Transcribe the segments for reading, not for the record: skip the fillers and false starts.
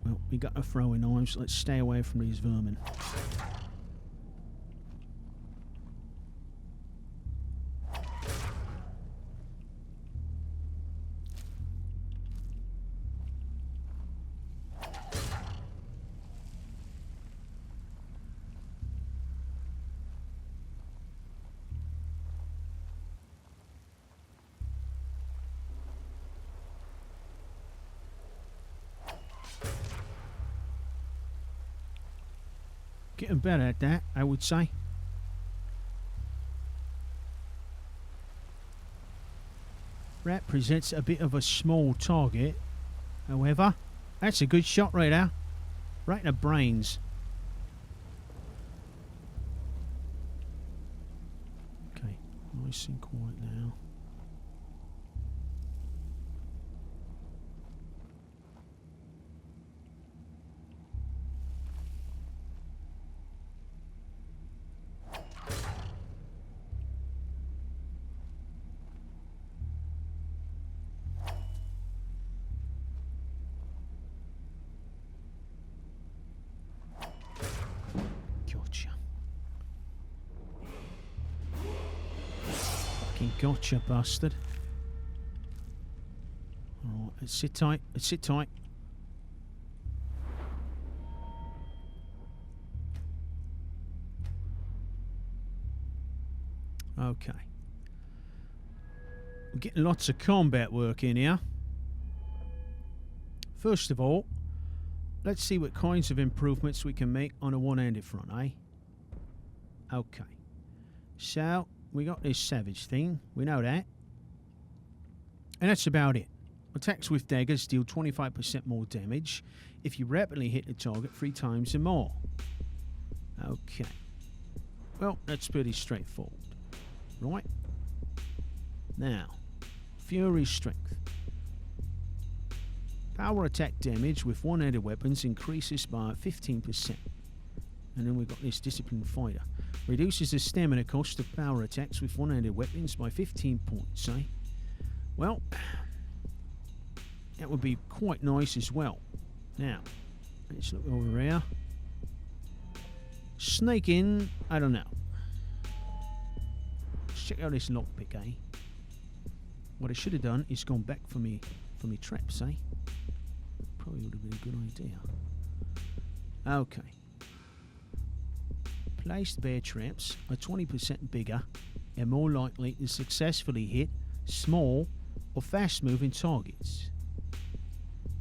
Well, we got our throwing knives. Let's stay away from these vermin. Getting better at that, I would say. Rat presents a bit of a small target. However, that's a good shot right there. Right in the brains. Okay, nice and quiet now. Gotcha, bastard. Alright, let's sit tight. Let's sit tight. Okay. We're getting lots of combat work in here. First of all, let's see what kinds of improvements we can make on a one-handed front, eh? Okay. So, we got this savage thing. We know that. And that's about it. Attacks with daggers deal 25% more damage if you rapidly hit the target 3 times or more. Okay. Well, that's pretty straightforward. Right. Now, Fury Strength. Power attack damage with one-handed weapons increases by 15%. And then we've got this Disciplined Fighter. Reduces the stamina cost of power attacks with one-handed weapons by 15 points, eh? Well, that would be quite nice as well. Now, let's look over here. Snake in, I don't know. Let's check out this lockpick, eh? What I should have done is gone back for me traps, eh? Probably would have been a good idea. Okay. Placed bear traps are 20% bigger and more likely to successfully hit small or fast-moving targets.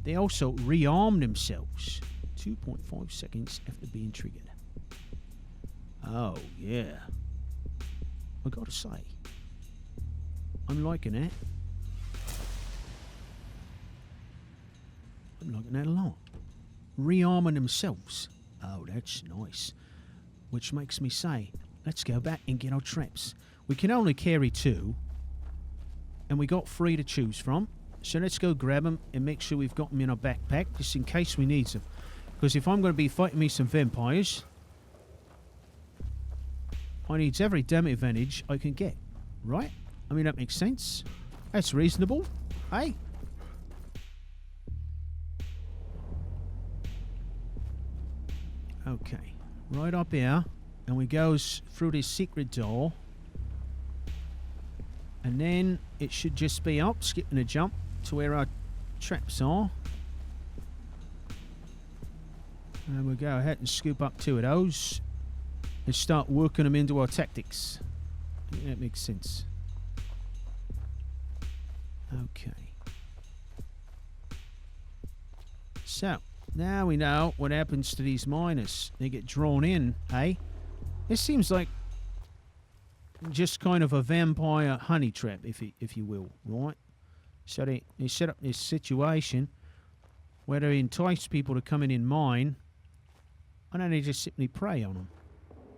They also rearm themselves 2.5 seconds after being triggered. Oh, yeah. I gotta say, I'm liking it. I'm liking that a lot. Rearming themselves. Oh, that's nice. Which makes me say, let's go back and get our traps. We can only carry 2. And we got 3 to choose from. So let's go grab them and make sure we've got them in our backpack, just in case we need them. Because if I'm going to be fighting me some vampires, I needs every damn advantage I can get, right? I mean, that makes sense. That's reasonable, eh? Okay, right up here, and we goes through this secret door, and then it should just be up, skipping a jump to where our traps are. And we'll go ahead and scoop up 2 of those and start working them into our tactics. I think that makes sense. Okay. So, now we know what happens to these miners. They get drawn in, eh? This seems like just kind of a vampire honey trap, if you will, right? So they set up this situation where they entice people to come in and mine, and then they just simply prey on them,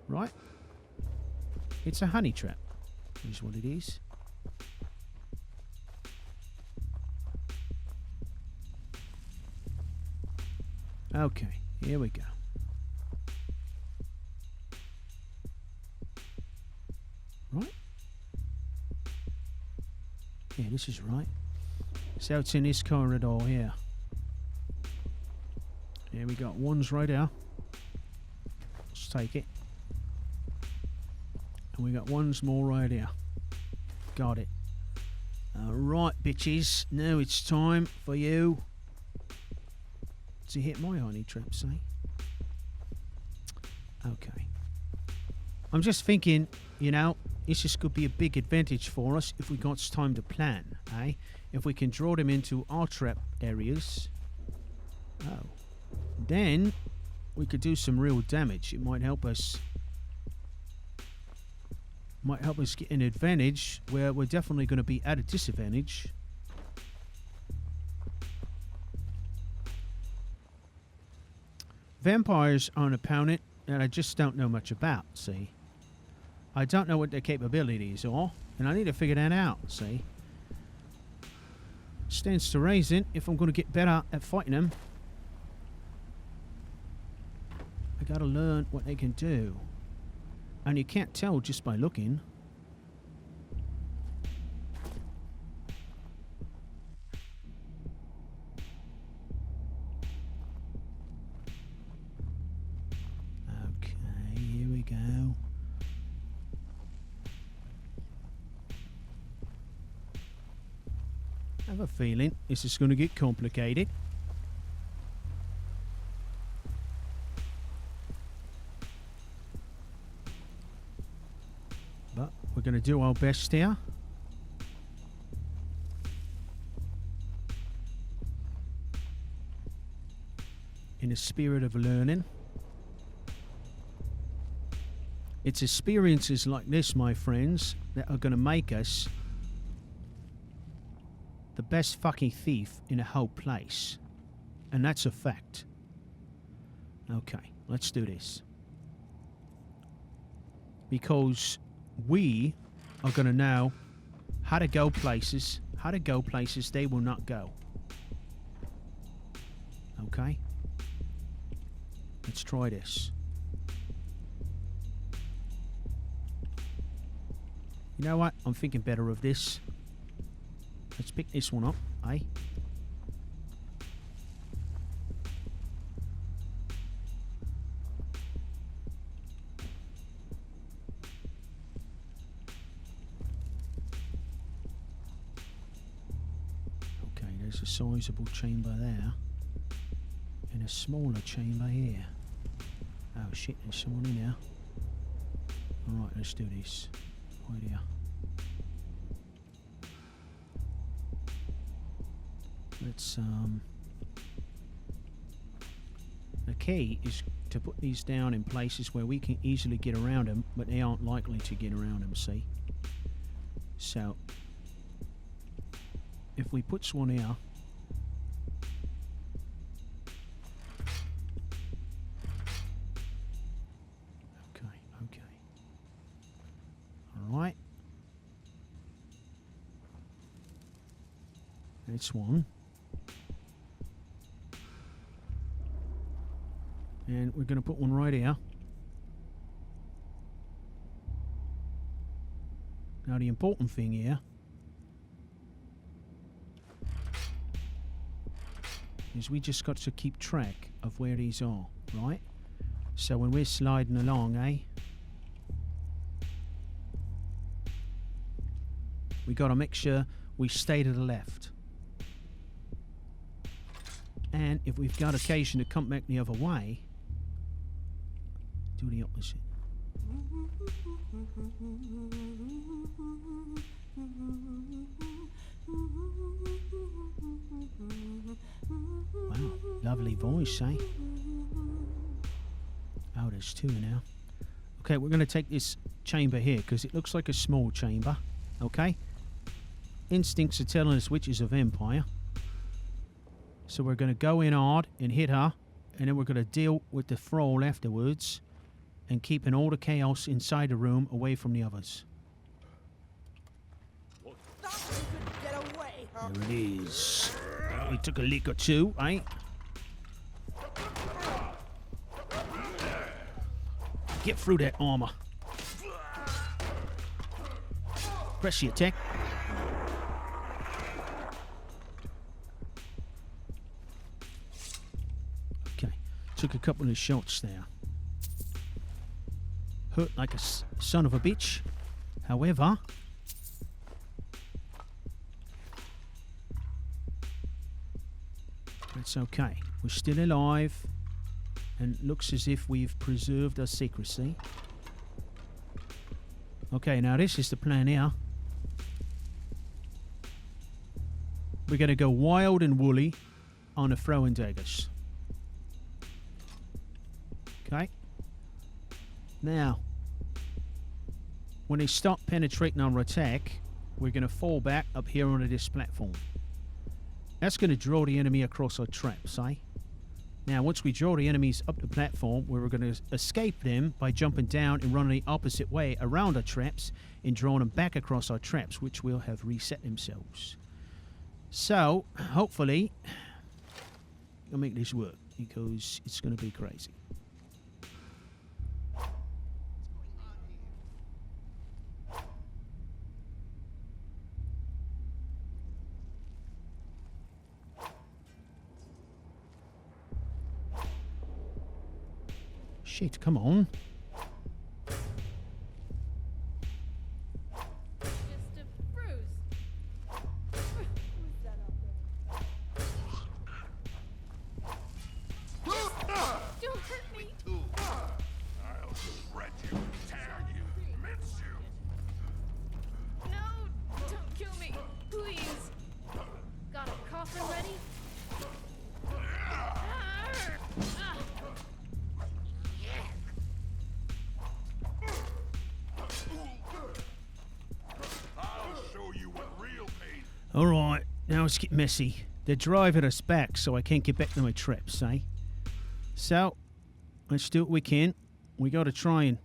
right? It's a honey trap, is what it is. Okay, here we go. Right? Yeah, this is right. So it's in this corridor here. Here we got ones right here. Let's take it. And we got ones more right here. Got it. Alright, bitches. Now it's time for you to hit my honey trap, see? Okay. I'm just thinking, you know, this just could be a big advantage for us if we got time to plan, eh? If we can draw them into our trap areas. Oh. Then we could do some real damage. It might help us. Might help us get an advantage where we're definitely going to be at a disadvantage. Vampires are an opponent that I just don't know much about, see? I don't know what their capabilities are, and I need to figure that out, see? Stands to reason, if I'm going to get better at fighting them, I gotta learn what they can do. And you can't tell just by looking. Okay, here we go. I have a feeling this is going to get complicated. But we're going to do our best here. In a spirit of learning. It's experiences like this, my friends, that are going to make us the best fucking thief in the whole place. And that's a fact. Okay, let's do this. Because we are going to know how to go places they will not go. Okay? Let's try this. You know what? I'm thinking better of this. Let's pick this one up, eh? Okay, there's a sizable chamber there. And a smaller chamber here. Oh shit, there's someone in here. Alright, let's do this. Right here. Let's, the key is to put these down in places where we can easily get around them, but they aren't likely to get around them, see? So, if we put one here, okay. Alright. That's one. And we're going to put one right here. Now the important thing here is we just got to keep track of where these are, right? So when we're sliding along, we got to make sure we stay to the left. And if we've got occasion to come back the other way, do the opposite. Wow, lovely voice, eh? Oh, there's two now. Okay, we're going to take this chamber here because it looks like a small chamber. Okay? Instincts are telling us which is a vampire. So we're going to go in hard and hit her, and then we're going to deal with the thrall afterwards and keeping all the chaos inside the room away from the others. There it is. We took a lick or two, eh? Get through that armor. Press the attack. Okay, took a couple of shots there. Hurt like a son of a bitch. However, it's okay. We're still alive. And looks as if we've preserved our secrecy. Okay, now this is the plan here. We're going to go wild and woolly on the throwing daggers. Okay. Now, when they start penetrating our attack, we're going to fall back up here onto this platform. That's going to draw the enemy across our traps, eh? Now, once we draw the enemies up the platform, we're going to escape them by jumping down and running the opposite way around our traps and drawing them back across our traps, which will have reset themselves. So, hopefully, I'll make this work because it's going to be crazy. Shit, come on. Just a bruise. Who's that up there? Don't hurt me. I'll shred you, tear you, mince you. No, don't kill me. Please. Got a coffin ready? Alright, now let's get messy. They're driving us back so I can't get back to my traps, eh? So, let's do what we can. We gotta try and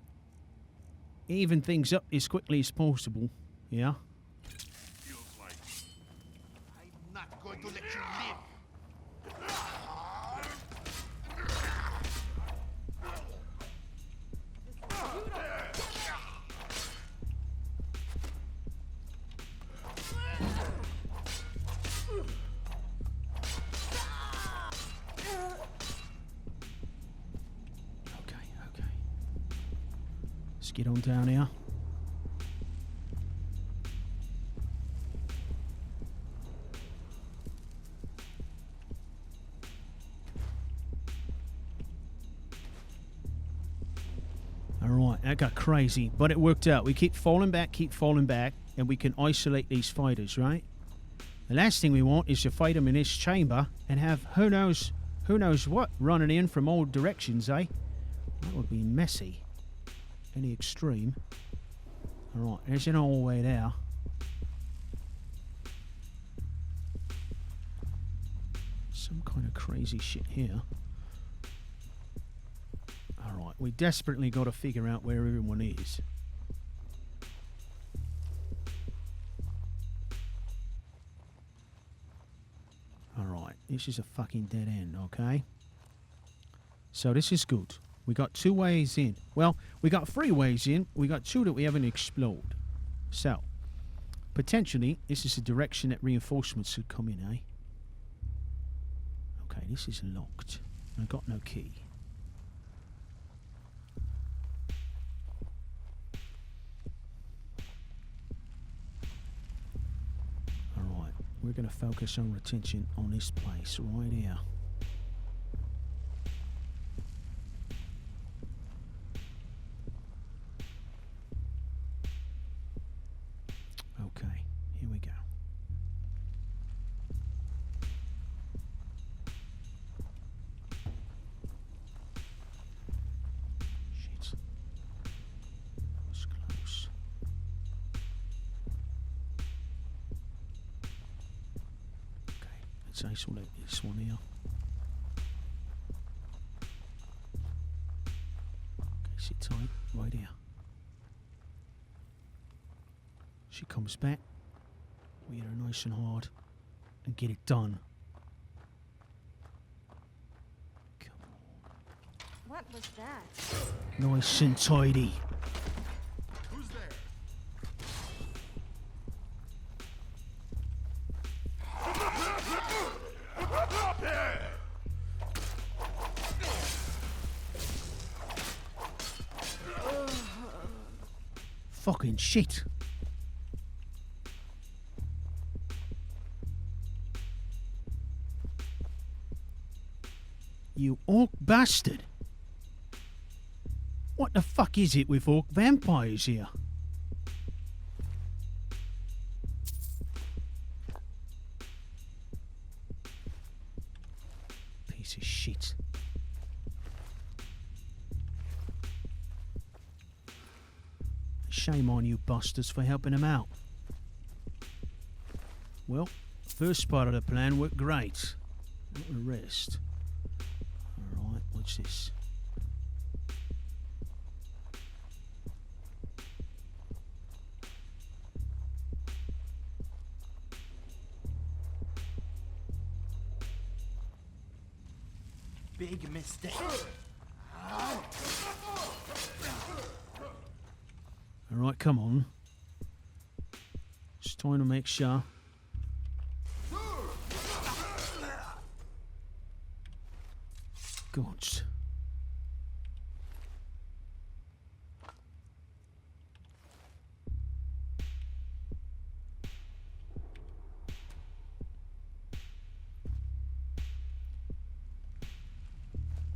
even things up as quickly as possible. Yeah? Feels like I'm not going to let you live. Okay. Let's get on down here. Alright, that got crazy, but it worked out. We keep falling back, and we can isolate these fighters, right? The last thing we want is to fight them in this chamber and have who knows what running in from all directions, eh? That would be messy. In the extreme. Alright, there's an all way there. Some kind of crazy shit here. Alright, we desperately got to figure out where everyone is. Alright, this is a fucking dead end, okay? So this is good. We got 2 ways in. Well, we got 3 ways in. We got 2 that we haven't explored. So, Potentially, this is the direction that reinforcements should come in, eh? Okay, this is locked. I've got no key. Alright, we're going to focus our attention on this place right here. Okay, here we go. Shit. It's close. Okay, let's isolate this one here. Okay, sit tight, right here. She comes back, we hit her nice and hard and get it done. Come on. What was that? Nice and tidy. Who's there? Fucking shit. You orc bastard. What the fuck is it with orc vampires here? Piece of shit. Shame on you bastards for helping him out. Well, first part of the plan worked great. Not the rest. Alright, what's this? Big mistake. Alright, come on. It's time to make sure. Goots.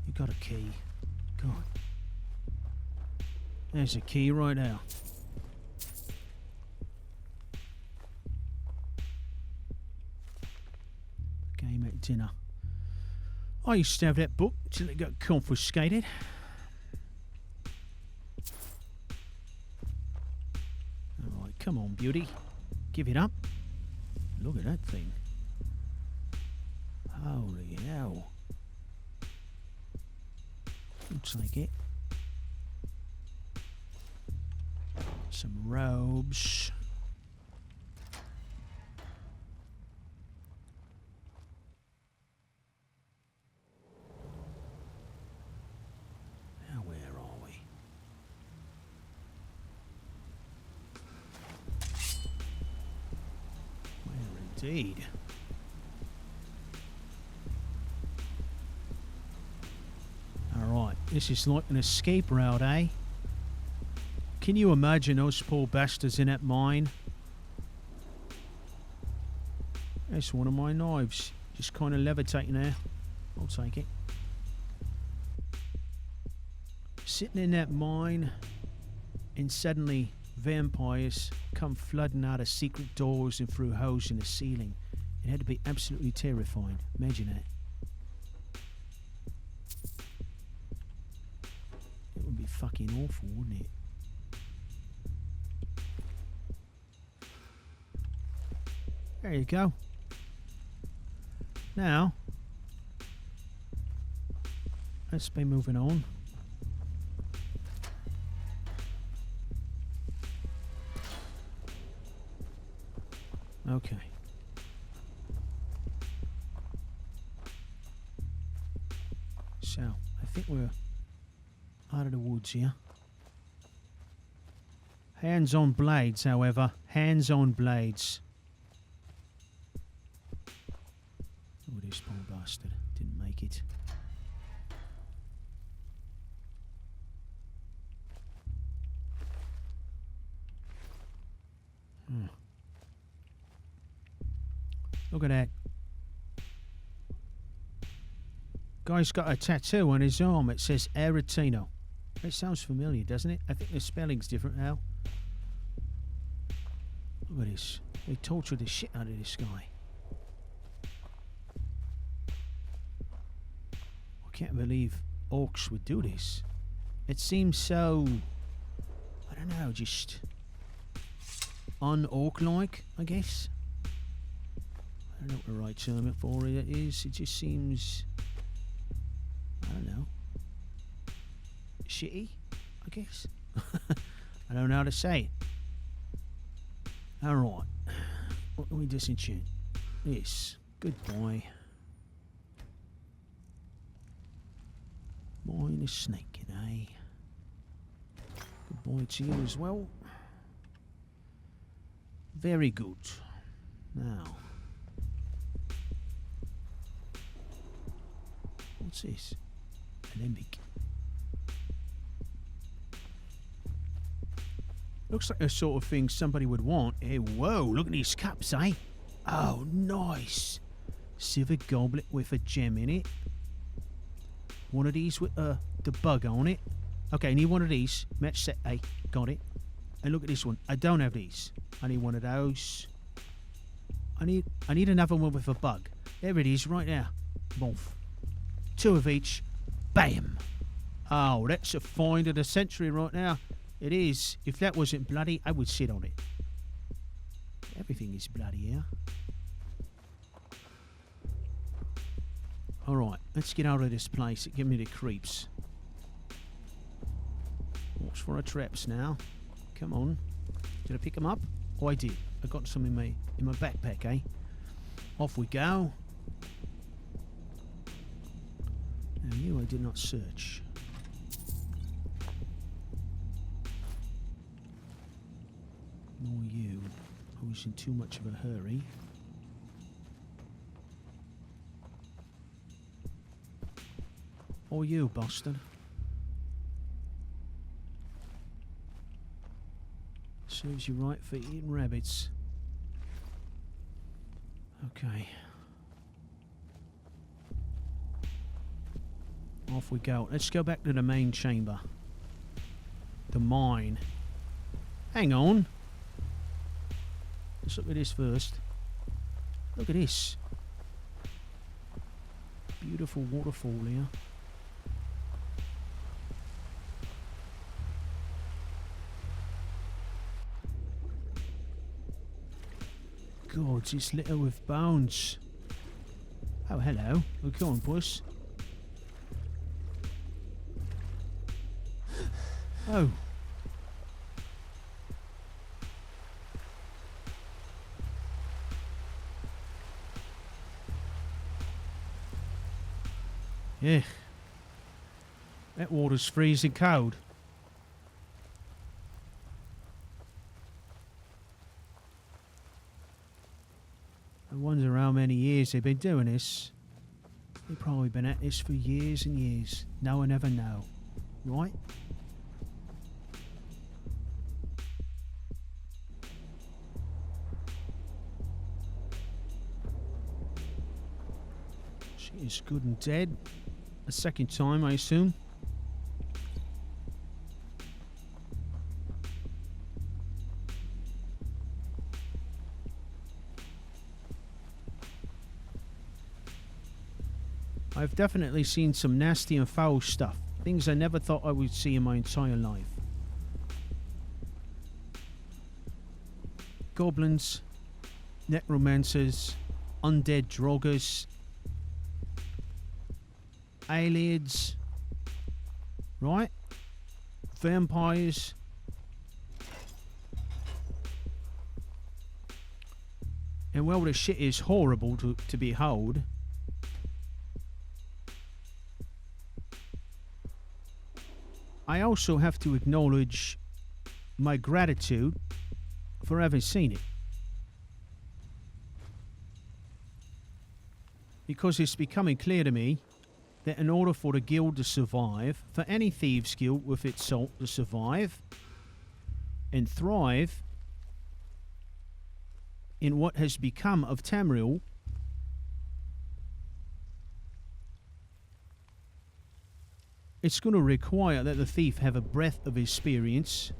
You got a key. Go on. There's a key right now. Game at dinner. I used to have that book till it got confiscated. Alright, come on, beauty. Give it up. Look at that thing. Holy hell. Looks like it. Some robes. Now where are we? Where indeed? Alright, this is like an escape route, eh? Can you imagine those poor bastards in that mine? That's one of my knives. Just kind of levitating there. I'll take it. Sitting in that mine, and suddenly vampires come flooding out of secret doors and through holes in the ceiling. It had to be absolutely terrifying. Imagine that. It would be fucking awful, wouldn't it? There you go. Now, let's be moving on. Okay. So, I think we're out of the woods here. Hands on blades, however. Hands on blades. Oh, this poor bastard. Didn't make it. Look at that. Guy's got a tattoo on his arm. It says Aretino. That sounds familiar, doesn't it? I think the spelling's different now. Look at this. They tortured the shit out of this guy. I can't believe orcs would do this. It seems so... I don't know, just... un-orc-like, I guess. I don't know what the right term for it is. It just seems... I don't know. Shitty, I guess. I don't know how to say it. Alright. What can we disenchant? This. Goodbye. Mine is snaking, eh? Goodbye to you as well. Very good. Now. What's this? Alembic. Looks like the sort of thing somebody would want. Hey, whoa, look at these cups, eh? Oh, nice. Silver goblet with a gem in it. One of these with the bug on it. Okay, I need one of these. Match set A. Got it. And look at this one. I don't have these. I need one of those. I need another one with a bug. There it is, right there. Both. Two of each. Bam. Oh, that's a find of the century right now. It is. If that wasn't bloody, I would sit on it. Everything is bloody here. Alright, let's get out of this place. It gives me the creeps. Watch for our traps now. Come on. Did I pick them up? Oh, I did. I got some in my backpack, eh? Off we go. Now you I did not search. Nor you. I was in too much of a hurry. Or you, bastard. Serves you right for eating rabbits. Okay. Off we go. Let's go back to the main chamber. The mine. Hang on. Let's look at this first. Look at this. Beautiful waterfall here. God, it's littered with bones. Oh, hello. Oh, come on, puss. Oh. Yeah. That water's freezing cold. I wonder how many years they've been doing this. They've probably been at this for years and years. No one ever know. Right? She is good and dead. A second time, I assume. I've definitely seen some nasty and foul stuff. Things I never thought I would see in my entire life. Goblins, necromancers, undead droggers, aliens, right? Vampires. And well, the shit is horrible to behold. I also have to acknowledge my gratitude for having seen it. Because it's becoming clear to me that in order for the guild to survive, for any thieves guild with its salt to survive and thrive in what has become of Tamriel, it's going to require that the thief have a breadth of experience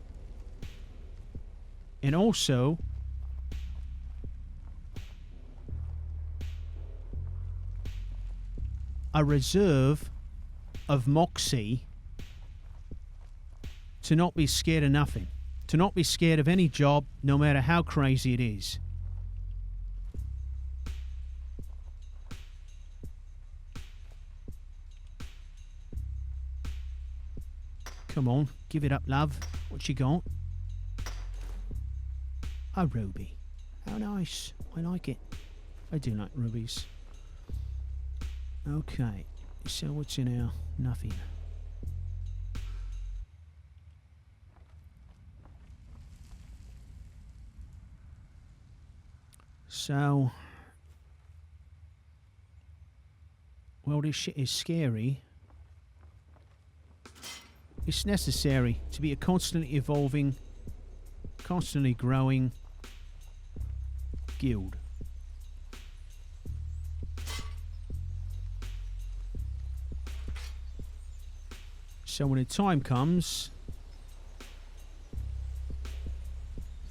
and also a reserve of moxie to not be scared of nothing, to not be scared of any job, no matter how crazy it is. Come on, give it up, love. What you got? A ruby. How nice. I like it. I do like rubies. Okay, so what's in our nothing? So, well, this shit is scary. It's necessary to be a constantly evolving, constantly growing guild. So when the time comes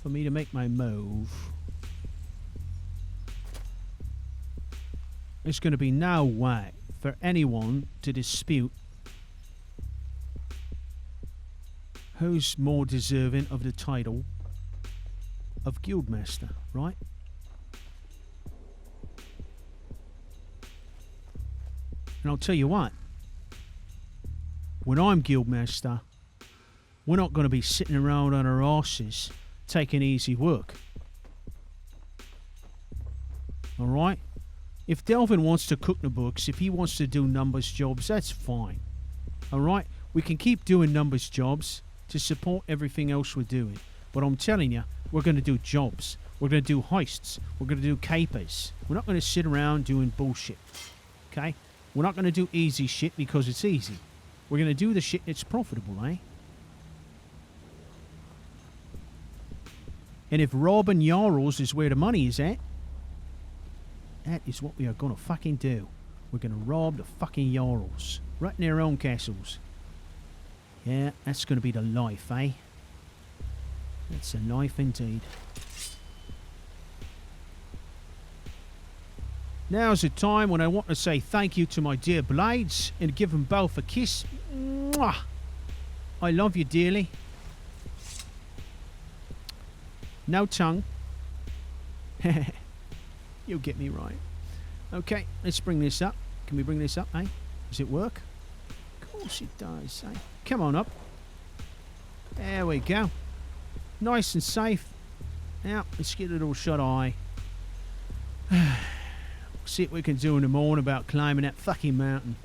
for me to make my move, there's going to be no way for anyone to dispute who's more deserving of the title of Guildmaster, right? And I'll tell you what, when I'm Guildmaster, we're not going to be sitting around on our arses taking easy work. Alright? If Delvin wants to cook the books, if he wants to do numbers jobs, that's fine. Alright? We can keep doing numbers jobs to support everything else we're doing. But I'm telling you, we're going to do jobs. We're going to do heists. We're going to do capers. We're not going to sit around doing bullshit. Okay? We're not going to do easy shit because it's easy. We're going to do the shit that's profitable, eh? And if robbing Jarls is where the money is at, that is what we are going to fucking do. We're going to rob the fucking Jarls. Right in their own castles. Yeah, that's going to be the life, eh? That's a life indeed. Now's the time when I want to say thank you to my dear blades and give them both a kiss. Mwah! I love you dearly. No tongue. You'll get me right. Okay, let's bring this up. Can we bring this up, eh? Does it work? Of course it does, eh? Come on up. There we go. Nice and safe. Now, let's get a little shut eye. See what we can do in the morning about climbing that fucking mountain.